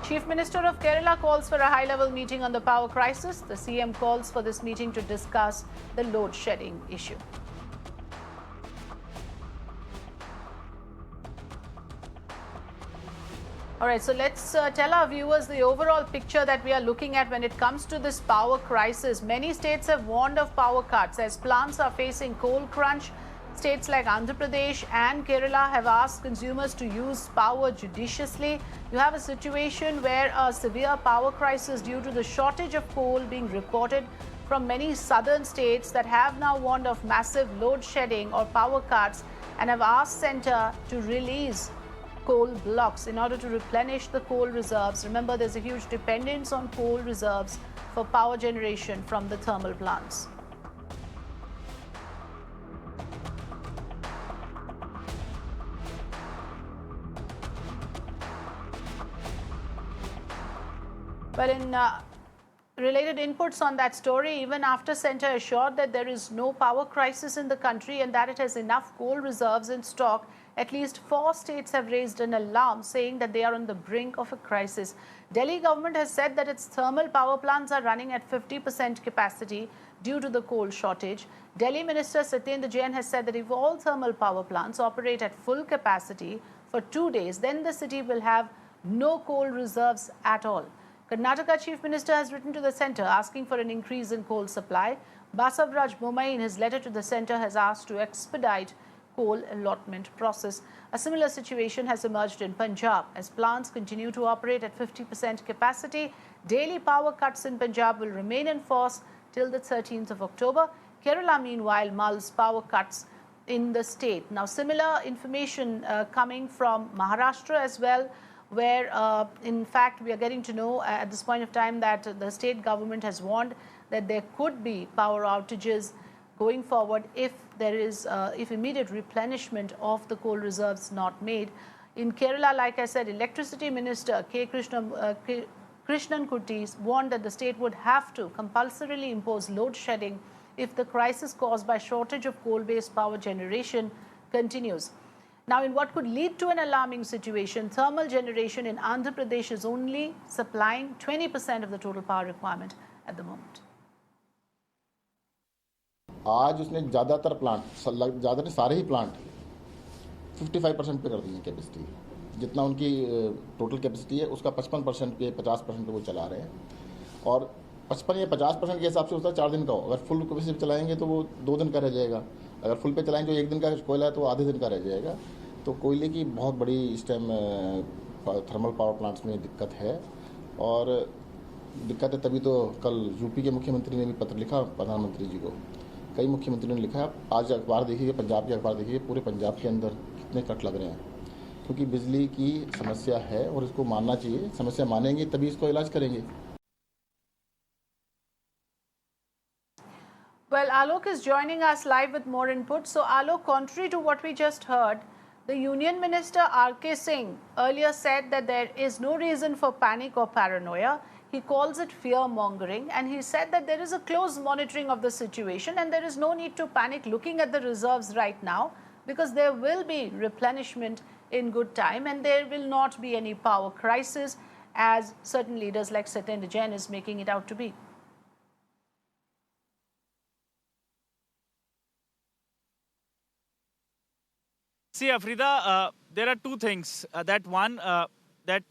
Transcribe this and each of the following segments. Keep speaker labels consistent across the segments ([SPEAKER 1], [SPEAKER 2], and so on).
[SPEAKER 1] Chief Minister of Kerala calls for a high-level meeting on the power crisis. The CM calls for this meeting to discuss the load shedding issue. All right, so let's tell our viewers the overall picture that we are looking at when it comes to this power crisis. Many states have warned of power cuts as plants are facing coal crunch. States like Andhra Pradesh and Kerala have asked consumers to use power judiciously. You have a situation where a severe power crisis due to the shortage of coal being reported from many southern states that have now warned of massive load shedding or power cuts and have asked Centre to release coal blocks in order to replenish the coal reserves. Remember, there's a huge dependence on coal reserves for power generation from the thermal plants. But in related inputs on that story, even after Centre assured that there is no power crisis in the country and that it has enough coal reserves in stock, at least 4 states have raised an alarm saying that they are on the brink of a crisis. Delhi government has said that its thermal power plants are running at 50% capacity due to the coal shortage. Delhi Minister Satyendra Jain has said that if all thermal power plants operate at full capacity for 2 days, then the city will have no coal reserves at all. Karnataka Chief Minister has written to the Centre asking for an increase in coal supply. Basavaraj Bommai in his letter to the Centre has asked to expedite coal allotment process. A similar situation has emerged in Punjab as plants continue to operate at 50% capacity. Daily power cuts in Punjab will remain in force till the 13th of October. Kerala, meanwhile, mulls power cuts in the state. Now, similar information coming from Maharashtra as well, where in fact we are getting to know at this point of time that the state government has warned that there could be power outages going forward if there is if immediate replenishment of the coal reserves not made. In Kerala, like I said, Electricity Minister Krishnan Kutty warned that the state would have to compulsorily impose load shedding if the crisis caused by shortage of coal-based power generation continues. Now, in what could lead to an alarming situation, thermal generation in Andhra Pradesh is only supplying 20% of the total power requirement at the moment.
[SPEAKER 2] आज उसने ज़्यादातर plant, ज़्यादातर सारे ही plant 55% पे कर दी है capacity. जितना उनकी टोटल कैपेसिटी है उसका 55% पे 50% पे वो चला रहे हैं। और 55 या 50% के हिसाब से उसका 4 दिन का हो। अगर फुल कैपेसिटी चलाएंगे तो वो 2 दिन का रह जाएगा। अगर फुल पे चलाएंगे जो 1 दिन का कोयला है तो आधे दिन का रह जाएगा। तो कोयले की बहुत बड़ी इस टाइम थर्मल पावर प्लांट्स में दिक्कत है। और दिक्कत है तभी तो कल यूपी के मुख्यमंत्री ने भी पत्र लिखा प्रधानमंत्री जी को। कई मुख्यमंत्रियों ने लिखा। आज अखबार देखिए, पंजाब के अखबार देखिए, पूरे पंजाब के अंदर कितने कट लग रहे हैं क्योंकि बिजली की समस्या है और इसको मानना चाहिए। समस्या मानेंगे तभी इसको इलाज करेंगे।
[SPEAKER 1] Well, Alok is joining us live with more input. So, Alok, contrary to what we just heard, the Union Minister R.K. Singh earlier said that there is no reason for panic or paranoia. He calls it fear-mongering, and he said that there is a close monitoring of the situation and there is no need to panic looking at the reserves right now because there will be replenishment in good time and there will not be any power crisis as certain leaders like Satyendra Jain is making it out to be.
[SPEAKER 3] See, Afrida, there are 2 things. That one, that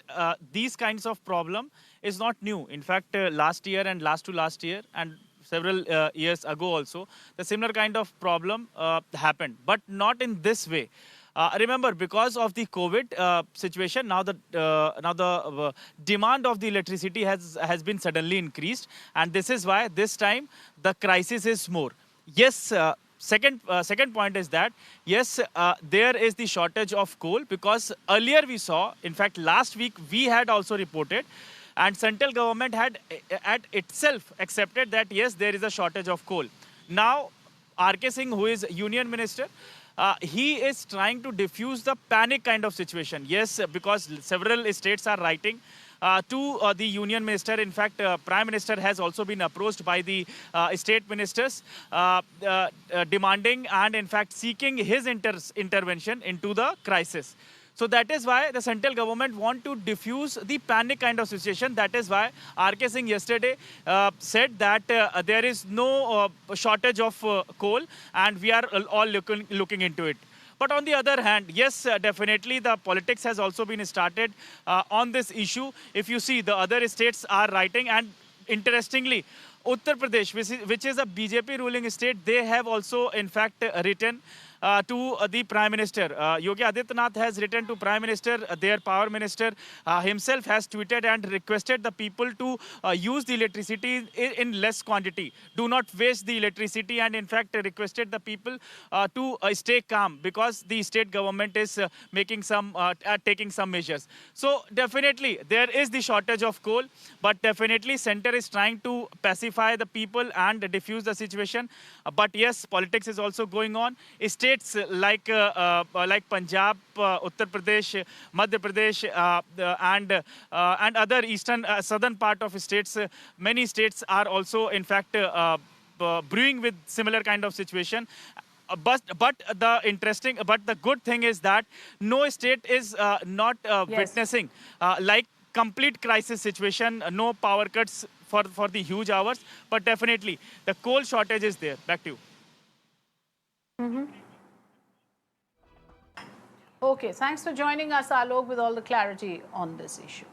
[SPEAKER 3] these kinds of problem is not new. In fact, last year and last to last year and several years ago also, the similar kind of problem happened, but not in this way. Remember, because of the COVID situation, now the demand of the electricity has been suddenly increased, and this is why this time the crisis is more. Yes. Second point is that, yes, there is the shortage of coal because earlier we saw, in fact, last week we had also reported and central government had at itself accepted that, yes, there is a shortage of coal. Now, R.K. Singh, who is Union Minister, he is trying to diffuse the panic kind of situation. Yes, because several states are writing to the Union Minister. In fact, Prime Minister has also been approached by the state ministers demanding and in fact seeking his intervention into the crisis. So that is why the central government want to diffuse the panic kind of situation. That is why R.K. Singh yesterday said that there is no shortage of coal, and we are all looking into it. But on the other hand, yes, definitely the politics has also been started on this issue. If you see, the other states are writing, and interestingly, Uttar Pradesh, which is a BJP ruling state, they have also, in fact, written to the Prime Minister. Yogi Adityanath has written to Prime Minister, their power minister himself has tweeted and requested the people to use the electricity in less quantity. Do not waste the electricity, and in fact requested the people to stay calm, because the state government is taking some measures. So definitely there is the shortage of coal, but definitely center is trying to pacify the people and diffuse the situation. But yes, politics is also going on. States like Punjab, Uttar Pradesh, Madhya Pradesh, and other southern part of states, many states are also in fact brewing with similar kind of situation. But the good thing is that no state is not
[SPEAKER 1] Yes.
[SPEAKER 3] witnessing like complete crisis situation, no power cuts for the huge hours. But definitely the coal shortage is there. Back to you.
[SPEAKER 1] Okay, thanks for joining us, Alok, with all the clarity on this issue.